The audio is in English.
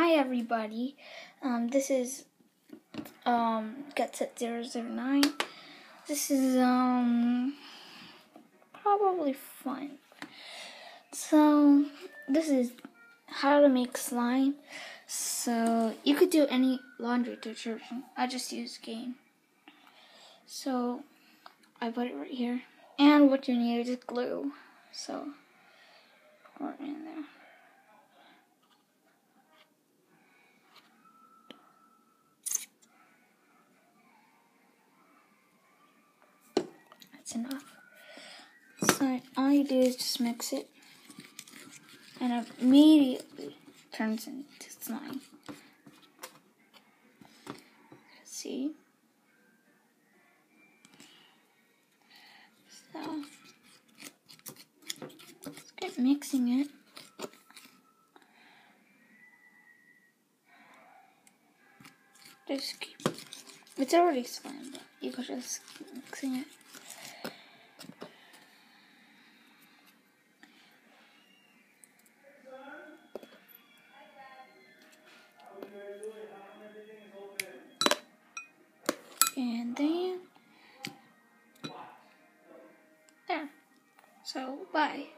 Hi everybody, this is GetSet009. This is probably fun. So this is how to make slime. So you could do any laundry detergent. I just use game. So I put it right here, and what you need is glue. So pour it in there. That's enough. So all you do is just mix it, and it immediately turns into slime. See? So let's get mixing it. Just keep. It's already slime, but you could just keep mixing it. And then there. So bye.